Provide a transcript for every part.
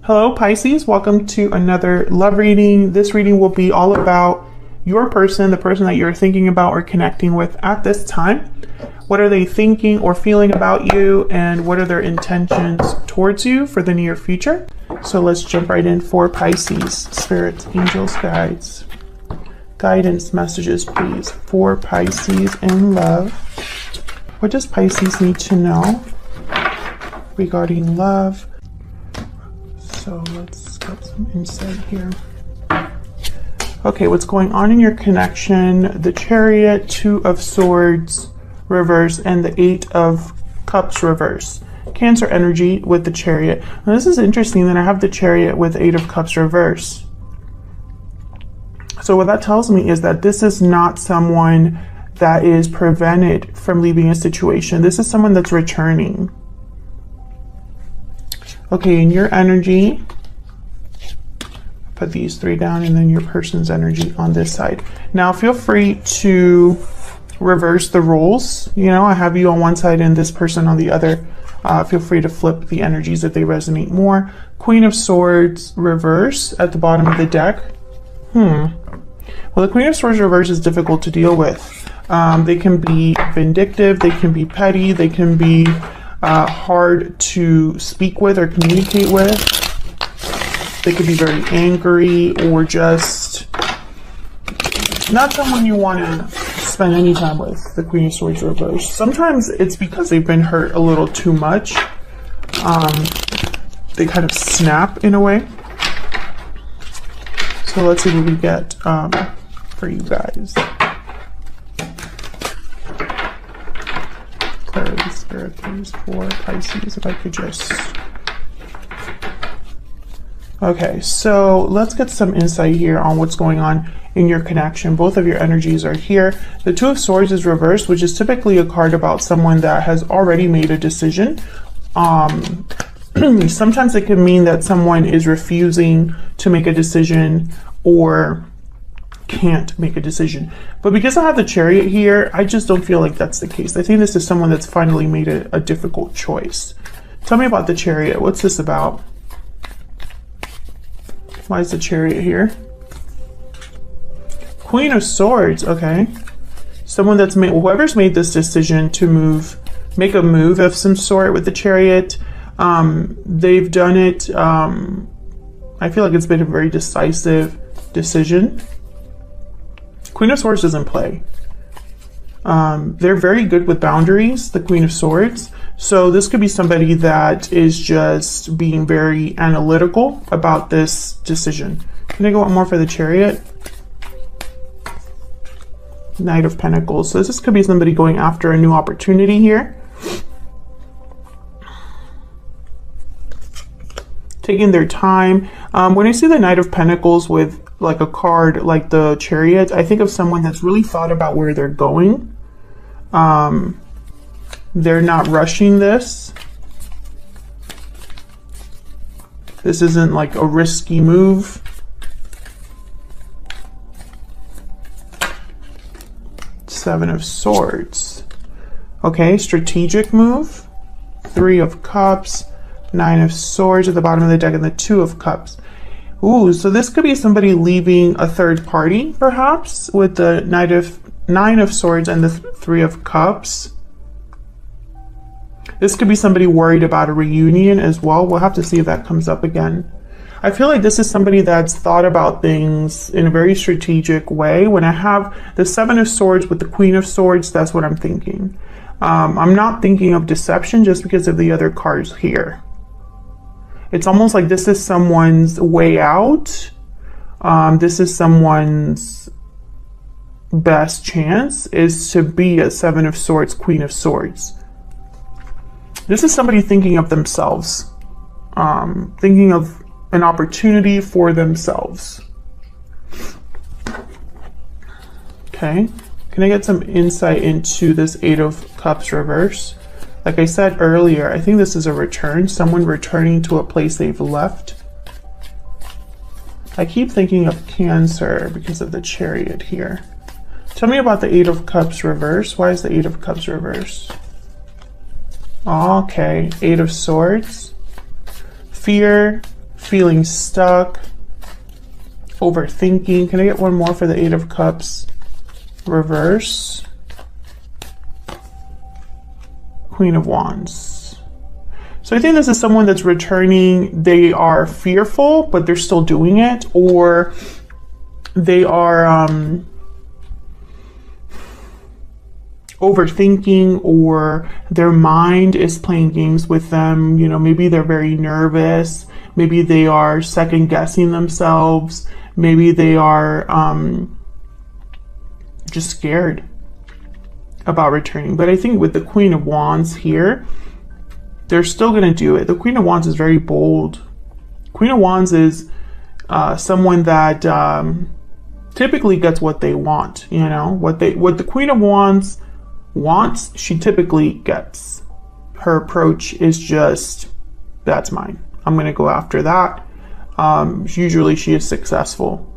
Hello Pisces, welcome to another love reading. This reading will be all about your person, the person that you're thinking about or connecting with at this time. What are they thinking or feeling about you, and what are their intentions towards you for the near future? So let's jump right in for Pisces. Spirits, angels, guides, guidance messages please for Pisces in love. What does Pisces need to know regarding love? So let's get some insight here. Okay, what's going on in your connection? The Chariot, Two of Swords reverse, and the Eight of Cups reverse. Cancer energy with the Chariot. Now this is interesting that I have the Chariot with Eight of Cups reverse. So what that tells me is that this is not someone that is prevented from leaving a situation. This is someone that's returning. Okay, in your energy, put these three down, and then your person's energy on this side. Now feel free to reverse the roles. You know, I have you on one side and this person on the other. Feel free to flip the energies if they resonate more. Queen of Swords reverse at the bottom of the deck. Well, the Queen of Swords reverse is difficult to deal with. They can be vindictive, they can be petty, they can be hard to speak with or communicate with. They could be very angry or just not someone you want to spend any time with, the Queen of Swords reverse. Sometimes it's because they've been hurt a little too much. They kind of snap in a way. So let's see what we get for you guys. Clarity, spirit, please, for Pisces, if I could just... Okay, so let's get some insight here on what's going on in your connection. Both of your energies are here. The Two of Swords is reversed, which is typically a card about someone that has already made a decision. Sometimes it can mean that someone is refusing to make a decision or can't make a decision. But because I have the Chariot here, I just don't feel like that's the case. I think this is someone that's finally made a difficult choice. Tell me about the Chariot. What's this about? Why is the Chariot here? Queen of Swords, okay. Someone that's made, whoever's made this decision to make a move of some sort with the Chariot, they've done it, I feel like it's been a very decisive decision. Queen of Swords doesn't play. They're very good with boundaries, the Queen of Swords. So this could be somebody that is just being very analytical about this decision. Can I go one more for the Chariot? Knight of Pentacles. So this could be somebody going after a new opportunity here. Taking their time. When I see the Knight of Pentacles with like a card like the Chariot, I think of someone that's really thought about where they're going. They're not rushing this. This isn't like a risky move. Seven of Swords. Okay, strategic move. Three of Cups. Nine of Swords at the bottom of the deck, and the Two of Cups. Ooh, so this could be somebody leaving a third party, perhaps, with the Nine of Swords and the Three of Cups. This could be somebody worried about a reunion as well. We'll have to see if that comes up again. I feel like this is somebody that's thought about things in a very strategic way. When I have the Seven of Swords with the Queen of Swords, that's what I'm thinking. I'm not thinking of deception just because of the other cards here. It's almost like this is someone's way out. This is someone's best chance is to be a Seven of Swords, Queen of Swords. This is somebody thinking of themselves, thinking of an opportunity for themselves. Okay, can I get some insight into this Eight of Cups reverse? Like I said earlier, I think this is a return, someone returning to a place they've left. I keep thinking of Cancer because of the Chariot here. Tell me about the Eight of Cups reverse. Why is the Eight of Cups reverse? Okay, Eight of Swords. Fear feeling stuck, overthinking. Can I get one more for the Eight of Cups reverse? Queen of Wands. So I think this is someone that's returning. They are fearful, but they're still doing it, or they are overthinking, or their mind is playing games with them. You know, maybe they're very nervous. Maybe they are second guessing themselves. Maybe they are just scared about returning. But I think with the Queen of Wands here, they're still going to do it. The Queen of Wands is very bold. Queen of Wands is someone that typically gets what they want. You know, what the Queen of Wands wants, she typically gets. Her approach is just, that's mine. I'm going to go after that. Usually she is successful.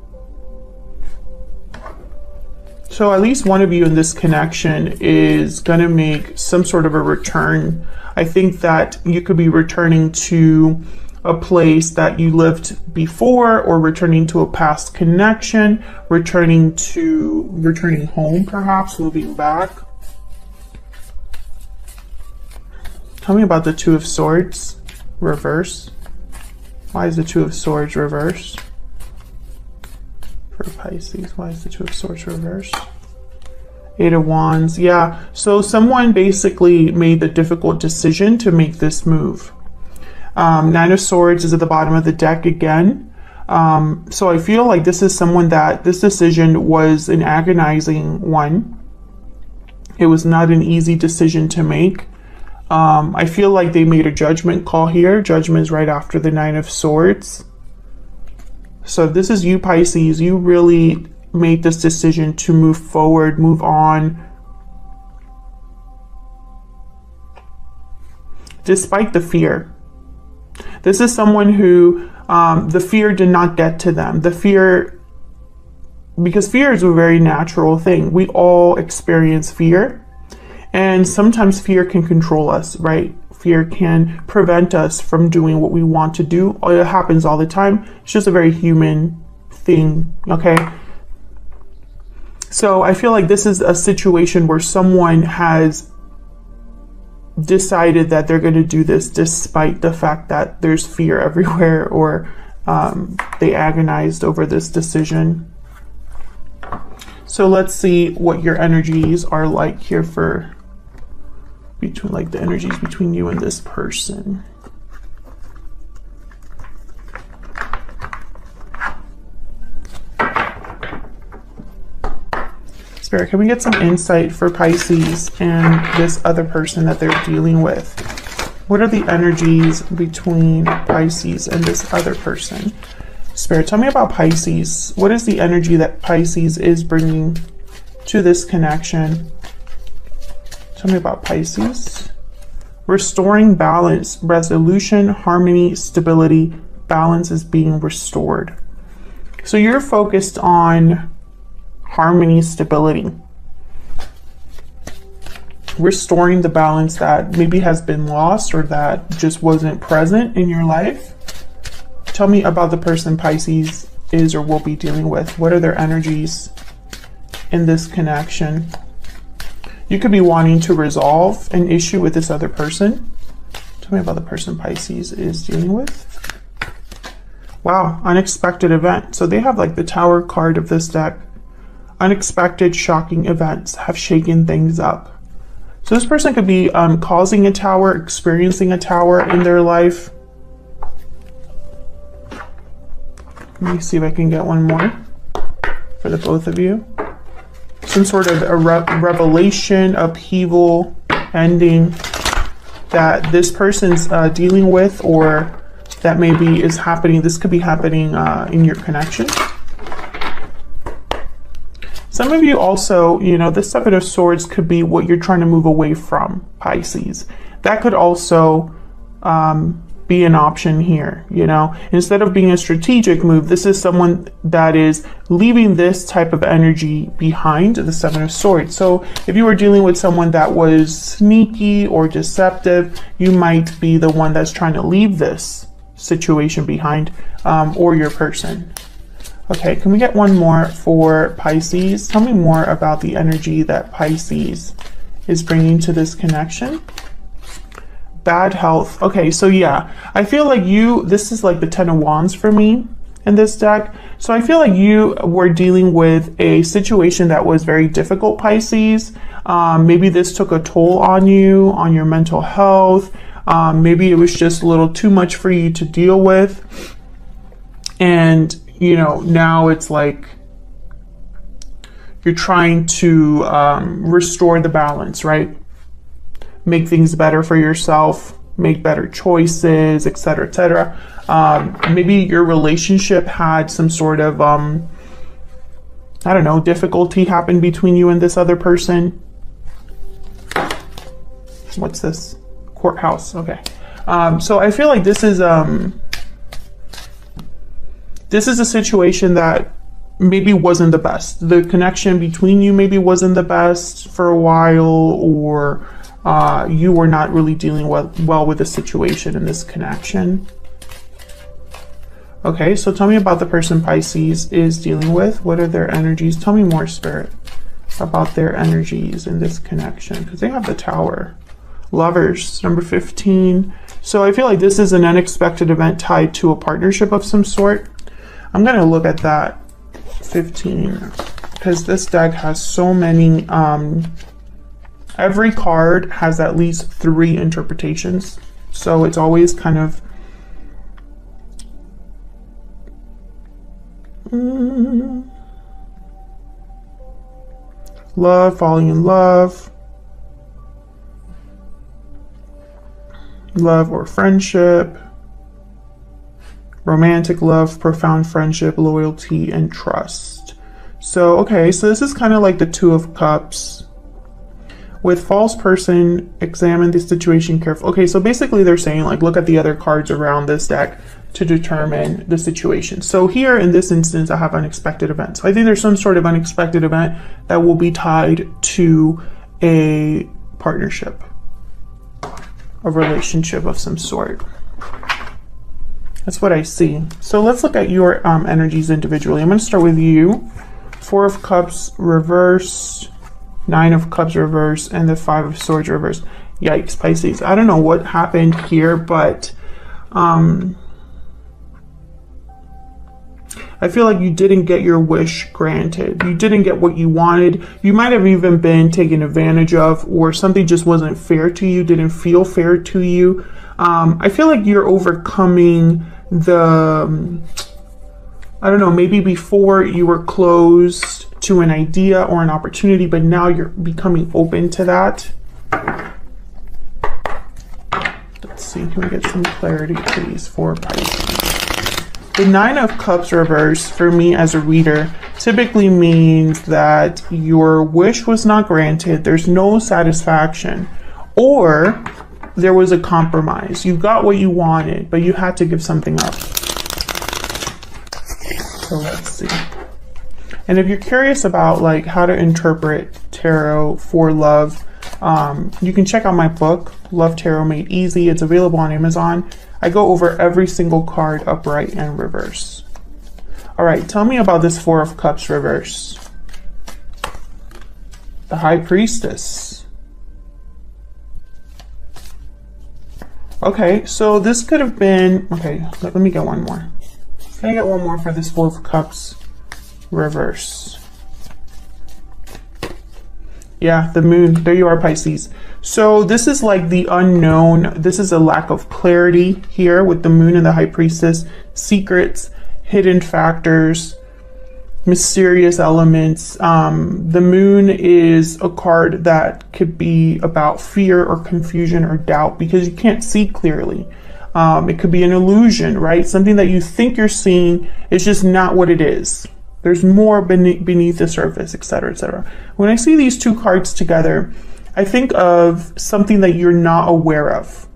So at least one of you in this connection is going to make some sort of a return. I think that you could be returning to a place that you lived before, or returning to a past connection, returning home, perhaps, moving back. Tell me about the Two of Swords reverse. Why is the Two of Swords reverse for Pisces? Why is the Two of Swords reverse? Eight of Wands. Yeah, so someone basically made the difficult decision to make this move. Nine of Swords is at the bottom of the deck again. So I feel like this is someone that this decision was an agonizing one. It was not an easy decision to make. I feel like they made a judgment call here. Judgment is right after the Nine of Swords. So if this is you, Pisces, you really made this decision to move forward, move on, despite the fear. This is someone who the fear did not get to them. The fear, because fear is a very natural thing. We all experience fear. And sometimes fear can control us, right? Fear can prevent us from doing what we want to do. It happens all the time. It's just a very human thing, okay? So I feel like this is a situation where someone has decided that they're going to do this despite the fact that there's fear everywhere, or they agonized over this decision. So let's see what your energies are like here for between, like, the energies between you and this person. Spirit, can we get some insight for Pisces and this other person that they're dealing with? What are the energies between Pisces and this other person? Spirit, tell me about Pisces. What is the energy that Pisces is bringing to this connection? Tell me about Pisces. Restoring balance, resolution, harmony, stability. Balance is being restored. So you're focused on harmony, stability. Restoring the balance that maybe has been lost or that just wasn't present in your life. Tell me about the person Pisces is or will be dealing with. What are their energies in this connection? You could be wanting to resolve an issue with this other person. Tell me about the person Pisces is dealing with. Wow, unexpected event. So they have like the Tower card of this deck. Unexpected, shocking events have shaken things up. So this person could be causing a tower, experiencing a tower in their life. Let me see if I can get one more for the both of you. Some sort of a revelation, upheaval, ending that this person's dealing with, or that maybe is happening. This could be happening in your connection. Some of you also, you know, this Seven of Swords could be what you're trying to move away from, Pisces. That could also be an option here, you know. Instead of being a strategic move, this is someone that is leaving this type of energy behind, the Seven of Swords. So if you were dealing with someone that was sneaky or deceptive, you might be the one that's trying to leave this situation behind, or your person. Okay, can we get one more for Pisces? Tell me more about the energy that Pisces is bringing to this connection. Bad health. Okay, so yeah, I feel like this is like the Ten of Wands for me in this deck. So I feel like you were dealing with a situation that was very difficult, Pisces. Maybe this took a toll on you, on your mental health. Maybe it was just a little too much for you to deal with. And, you know, now it's like you're trying to restore the balance, right? Make things better for yourself, make better choices, etc., etc. Maybe your relationship had some sort of, I don't know, difficulty happen between you and this other person. What's this? Courthouse. Okay. So I feel like this is a situation that maybe wasn't the best. The connection between you maybe wasn't the best for a while, or you were not really dealing well with the situation in this connection. Okay, so tell me about the person Pisces is dealing with. What are their energies? Tell me more, Spirit, about their energies in this connection, because they have the Tower. Lovers, number 15. So I feel like this is an unexpected event tied to a partnership of some sort. I'm going to look at that 15, because this deck has so many, every card has at least 3 interpretations. So it's always kind of love, falling in love, love or friendship, romantic love, profound friendship, loyalty, and trust. So, okay, so this is kind of like the Two of Cups. With false person, examine the situation carefully. Okay, so basically they're saying, like, look at the other cards around this deck to determine the situation. So here in this instance, I have unexpected events. So I think there's some sort of unexpected event that will be tied to a partnership, a relationship of some sort. That's what I see. So let's look at your energies individually. I'm going to start with you. 4 of Cups reverse, 9 of Cups reverse, and the 5 of Swords reverse. Yikes, Pisces. I don't know what happened here, but I feel like you didn't get your wish granted. You didn't get what you wanted. You might have even been taken advantage of, or something just wasn't fair to you, didn't feel fair to you. I feel like you're overcoming the, I don't know, maybe before you were closed to an idea or an opportunity, but now you're becoming open to that. Let's see, can we get some clarity, please, for Pisces? The 9 of Cups reverse, for me as a reader, typically means that your wish was not granted, there's no satisfaction, or there was a compromise. You got what you wanted, but you had to give something up. So let's see. And if you're curious about like how to interpret tarot for love, you can check out my book, Love Tarot Made Easy. It's available on Amazon. I go over every single card upright and reverse. All right, tell me about this 4 of Cups reverse. The High Priestess. Okay, so this could have been, okay, let me get one more. Can I get one more for this 4 of Cups reverse? Yeah, the Moon. There you are, Pisces. So this is like the unknown. This is a lack of clarity here with the Moon and the High Priestess. Secrets, hidden factors, mysterious elements. The Moon is a card that could be about fear or confusion or doubt because you can't see clearly. It could be an illusion, right? Something that you think you're seeing is just not what it is. There's more beneath the surface, etc., etc. When I see these 2 cards together, I think of something that you're not aware of.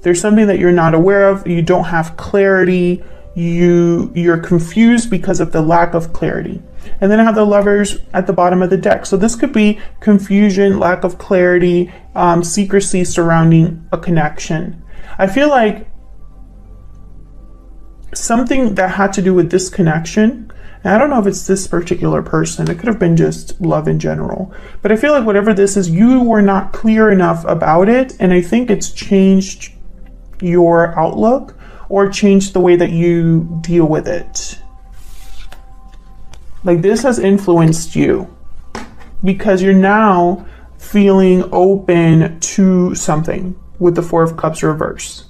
There's something that you're not aware of. You don't have clarity. You're confused because of the lack of clarity. And then I have the Lovers at the bottom of the deck. So this could be confusion, lack of clarity, secrecy surrounding a connection. I feel like something that had to do with this connection. And I don't know if it's this particular person. It could have been just love in general. But I feel like whatever this is, you were not clear enough about it. And I think it's changed your outlook or changed the way that you deal with it. Like this has influenced you because you're now feeling open to something with the Four of Cups reverse.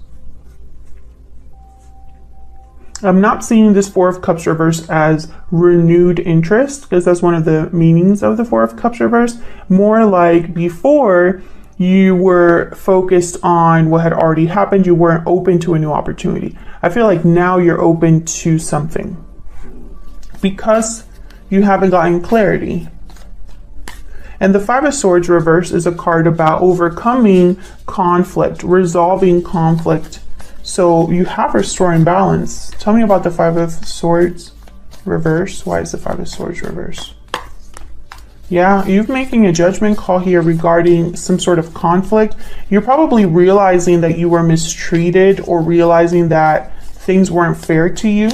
I'm not seeing this Four of Cups reverse as renewed interest, because that's one of the meanings of the Four of Cups reverse. More like before, you were focused on what had already happened. You weren't open to a new opportunity. I feel like now you're open to something because you haven't gotten clarity. And the Five of Swords reverse is a card about overcoming conflict, resolving conflict. So you have restoring balance. Tell me about the Five of Swords reverse. Why is the Five of Swords reverse? Yeah, you're making a judgment call here regarding some sort of conflict. You're probably realizing that you were mistreated or realizing that things weren't fair to you.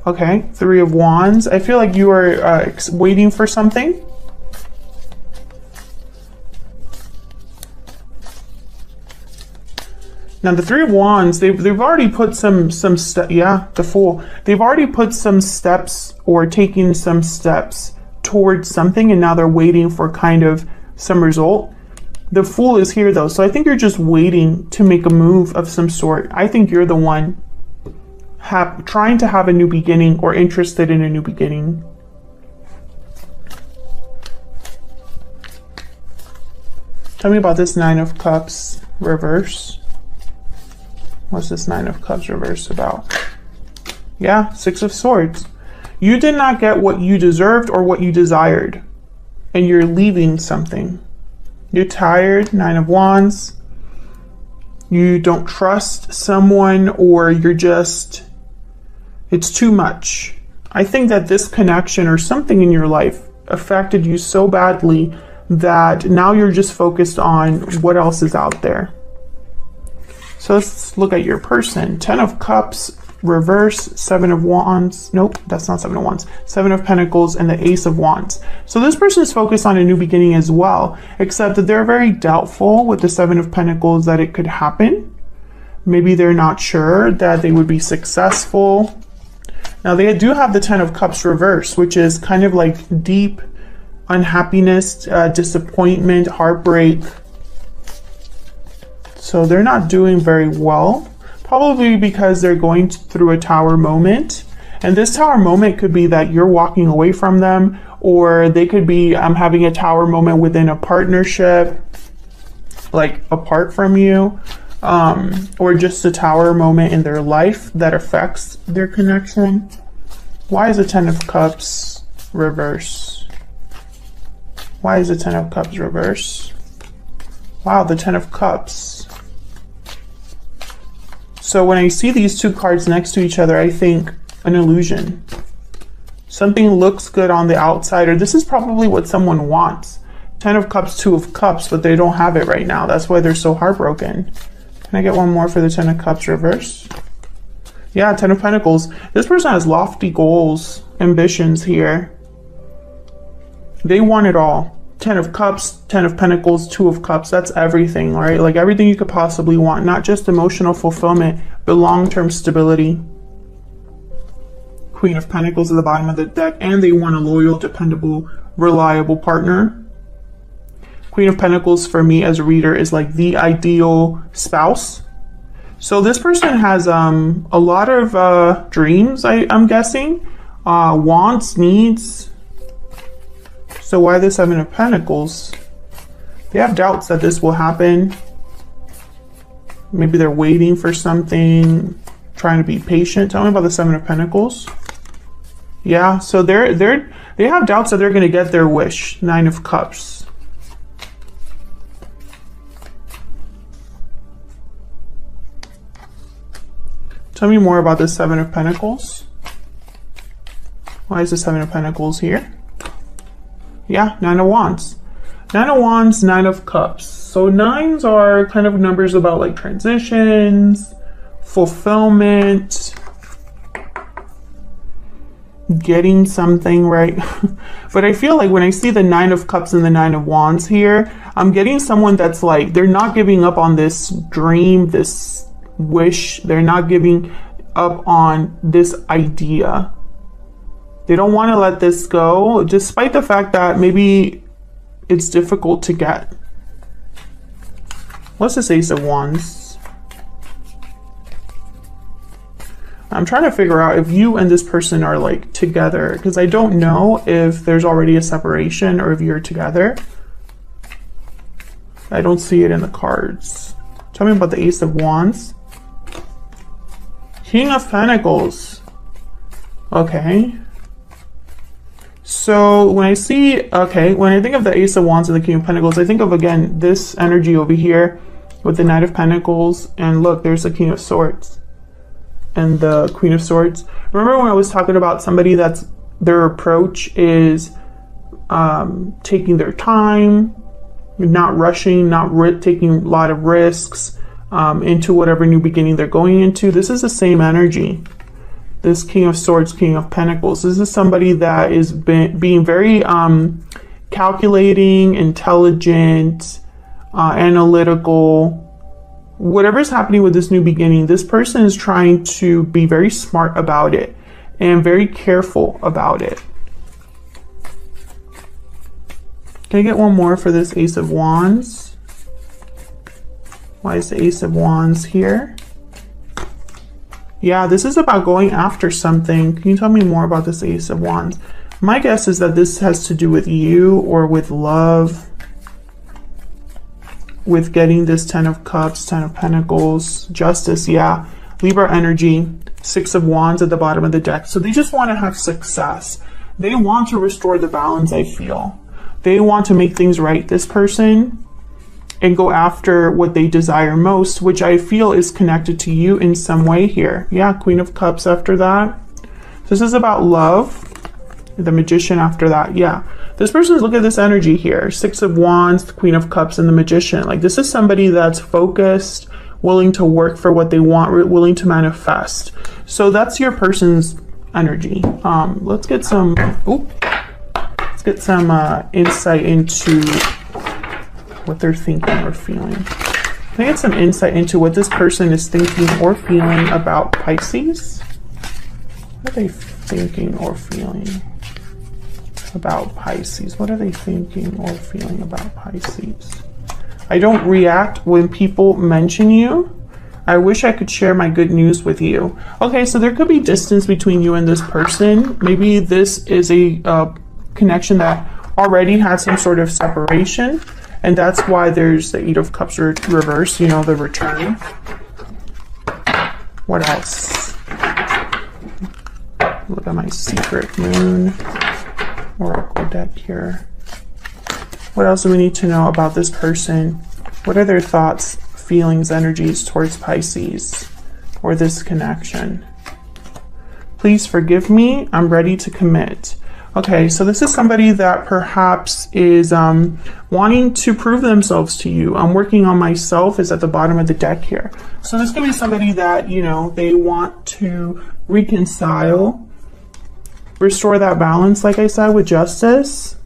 Okay, Three of Wands. I feel like you are waiting for something. Now the Three of Wands, they've already put some steps. Yeah, the Fool. They've already put some steps or taken some steps towards something, and now they're waiting for kind of some result. The Fool is here though, so I think you're just waiting to make a move of some sort. I think you're the one trying to have a new beginning or interested in a new beginning. Tell me about this Nine of Cups reverse. What's this Nine of Cups reverse about? Yeah, Six of Swords. You did not get what you deserved or what you desired, and you're leaving something. You're tired, Nine of Wands. You don't trust someone, or you're just, it's too much. I think that this connection or something in your life affected you so badly that now you're just focused on what else is out there. So let's look at your person. 10 of Cups, reverse, 7 of Wands. Nope, that's not 7 of Wands. 7 of Pentacles and the Ace of Wands. So this person is focused on a new beginning as well, except that they're very doubtful with the 7 of Pentacles that it could happen. Maybe they're not sure that they would be successful. Now they do have the 10 of Cups reverse, which is kind of like deep unhappiness, disappointment, heartbreak. So they're not doing very well, probably because they're going through a tower moment. And this tower moment could be that you're walking away from them, or they could be having a tower moment within a partnership, like apart from you, or just a tower moment in their life that affects their connection. Why is the 10 of Cups reverse? Why is the 10 of Cups reverse? Wow, the 10 of Cups. So when I see these two cards next to each other, I think an illusion. Something looks good on the outside, or this is probably what someone wants. 10 of Cups, 2 of Cups, but they don't have it right now. That's why they're so heartbroken. Can I get one more for the 10 of Cups reverse? Yeah, 10 of Pentacles. This person has lofty goals, ambitions here. They want it all. 10 of Cups, 10 of Pentacles, 2 of Cups. That's everything, right? Like everything you could possibly want. Not just emotional fulfillment, but long-term stability. Queen of Pentacles at the bottom of the deck. And they want a loyal, dependable, reliable partner. Queen of Pentacles for me as a reader is like the ideal spouse. So this person has a lot of dreams, I'm guessing. Wants, needs. So why the 7 of Pentacles? They have doubts that this will happen. Maybe they're waiting for something, trying to be patient. Tell me about the 7 of Pentacles. Yeah, so they have doubts that they're going to get their wish. 9 of Cups. Tell me more about the 7 of Pentacles. Why is the 7 of Pentacles here? Yeah, 9 of Wands. 9 of Wands, 9 of Cups. So 9s are kind of numbers about like transitions fulfillment, getting something right. But I feel like when I see the Nine of Cups and the Nine of Wands here, I'm getting someone that's like, they're not giving up on this dream, this wish. They're not giving up on this idea. They don't want to let this go, despite the fact that maybe it's difficult to get. What's this Ace of Wands? I'm trying to figure out if you and this person are like together, because I don't know if there's already a separation or if you're together. I don't see it in the cards. Tell me about the Ace of Wands. King of Pentacles. Okay. So when I see, when I think of the Ace of Wands and the King of Pentacles, I think of, again, this energy over here with the Knight of Pentacles. And look, there's the King of Swords and the Queen of Swords. Remember when I was talking about somebody that's, their approach is taking their time, not rushing, not taking a lot of risks into whatever new beginning they're going into. This is the same energy. This King of Swords, King of Pentacles. This is somebody that is being very calculating, intelligent, analytical. Whatever's happening with this new beginning, this person is trying to be very smart about it and very careful about it. Can I get one more for this Ace of Wands? Why is the Ace of Wands here? Yeah, this is about going after something. Can you tell me more about this Ace of Wands? My guess is that this has to do with you or with love, with getting this 10 of Cups, 10 of Pentacles, Justice, yeah. Libra energy, 6 of Wands at the bottom of the deck. So they just want to have success. They want to restore the balance, I feel. They want to make things right, this person, and go after what they desire most, which I feel is connected to you in some way here. Yeah, Queen of Cups after that. This is about love. The Magician after that. Yeah, this person's, look at this energy here. 6 of Wands, the Queen of Cups, and the Magician. Like, this is somebody that's focused, willing to work for what they want, willing to manifest. So that's your person's energy. Let's get some insight into what they're thinking or feeling. Can I get some insight into what this person is thinking or feeling about Pisces? What are they thinking or feeling about Pisces? What are they thinking or feeling about Pisces? I don't react when people mention you. I wish I could share my good news with you. Okay, so there could be distance between you and this person. Maybe this is a connection that already has some sort of separation. And that's why there's the 8 of Cups reversed, you know, the return. What else? Look at my secret moon oracle deck here. What else do we need to know about this person? What are their thoughts, feelings, energies towards Pisces or this connection? Please forgive me. I'm ready to commit. Okay, so this is somebody that perhaps is wanting to prove themselves to you. I'm working on myself is at the bottom of the deck here. So this could be somebody that, you know, they want to reconcile, restore that balance, like I said, with Justice.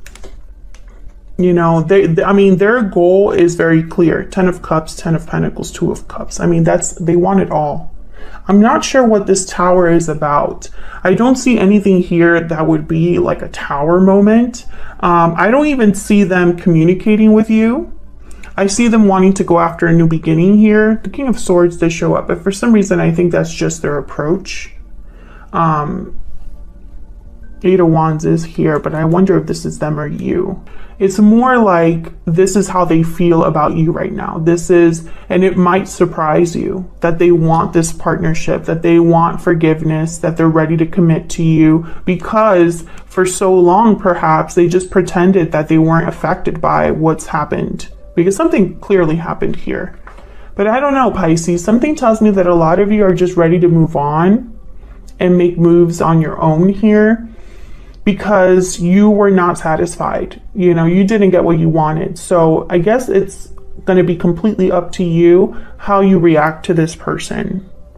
You know, I mean, their goal is very clear. 10 of Cups, 10 of Pentacles, 2 of Cups. I mean, they want it all. I'm not sure what this Tower is about. I don't see anything here that would be like a Tower moment. I don't even see them communicating with you. I see them wanting to go after a new beginning here. The King of Swords does show up, but for some reason, I think that's just their approach. 8 of Wands is here, but I wonder if this is them or you. It's more like this is how they feel about you right now. This is, and it might surprise you that they want this partnership, that they want forgiveness, that they're ready to commit to you because for so long, perhaps they just pretended that they weren't affected by what's happened because something clearly happened here. But I don't know, Pisces, something tells me that a lot of you are just ready to move on and make moves on your own here, because you were not satisfied. You know, you didn't get what you wanted. So I guess it's going to be completely up to you how you react to this person.